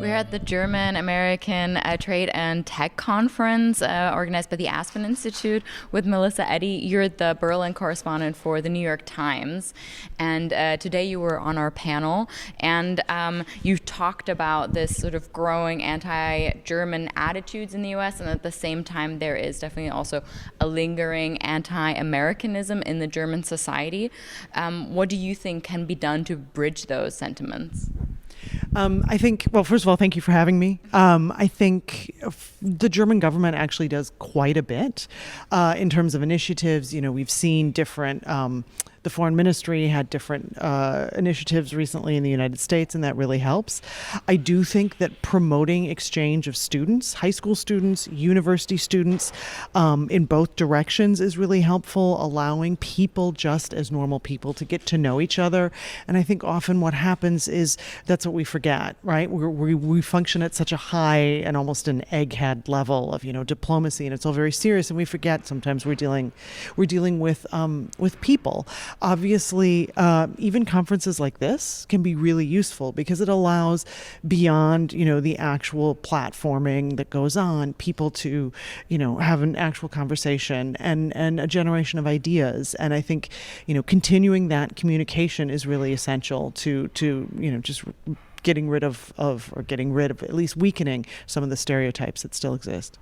We're at the German American Trade and Tech Conference organized by the Aspen Institute with Melissa Eddy. You're the Berlin correspondent for the New York Times. And today you were on our panel and you talked about this sort of growing anti-German attitudes in the US, and at the same time there is definitely also a lingering anti-Americanism in the German society. What do you think can be done to bridge those sentiments? I think, well, first of all, thank you for having me. I think the German government actually does quite a bit in terms of initiatives. You know, we've seen different, the foreign ministry had different initiatives recently in the United States, and that really helps. I do think that promoting exchange of students, high school students, university students, in both directions is really helpful, allowing people just as normal people to get to know each other. And I think often what happens is that's what we forget, right? We function at such a high and almost an egghead level of, diplomacy, and it's all very serious, and we forget sometimes we're dealing with people. Obviously, even conferences like this can be really useful because it allows beyond, the actual platforming that goes on, people to, have an actual conversation and a generation of ideas. And I think, continuing that communication is really essential to just getting rid of at least weakening some of the stereotypes that still exist.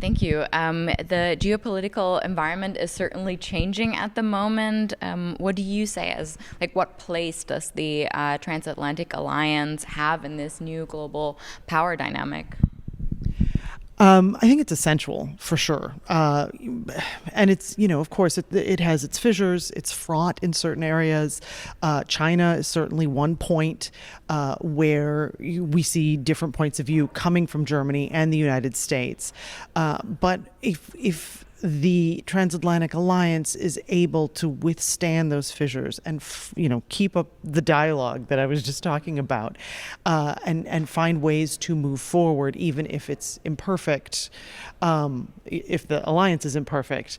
Thank you. The geopolitical environment is certainly changing at the moment. What do you say as, what place does the transatlantic alliance have in this new global power dynamic? I think it's essential for sure. And it's, of course, it has its fissures. It's fraught in certain areas. China is certainly one point where we see different points of view coming from Germany and the United States. But if the transatlantic alliance is able to withstand those fissures and keep up the dialogue that I was just talking about, and find ways to move forward even if it's imperfect, if the alliance is imperfect,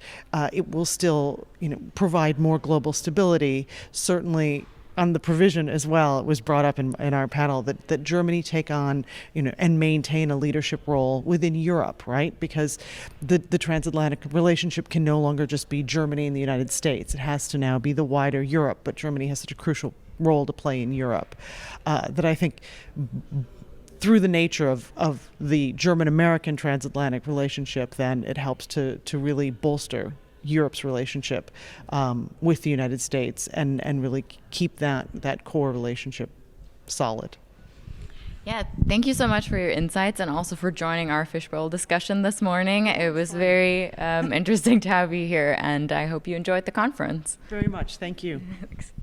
it will still provide more global stability. Certainly on the provision as well, it was brought up in our panel that Germany take on, and maintain a leadership role within Europe, right? Because the transatlantic relationship can no longer just be Germany and the United States. It has to now be the wider Europe, but Germany has such a crucial role to play in Europe that I think through the nature of the German-American transatlantic relationship, then it helps to really bolster Europe's relationship with the United States and really keep that core relationship solid. Yeah, thank you so much for your insights and also for joining our fishbowl discussion this morning. It was very interesting to have you here, and I hope you enjoyed the conference. Very much. Thank you. Thanks.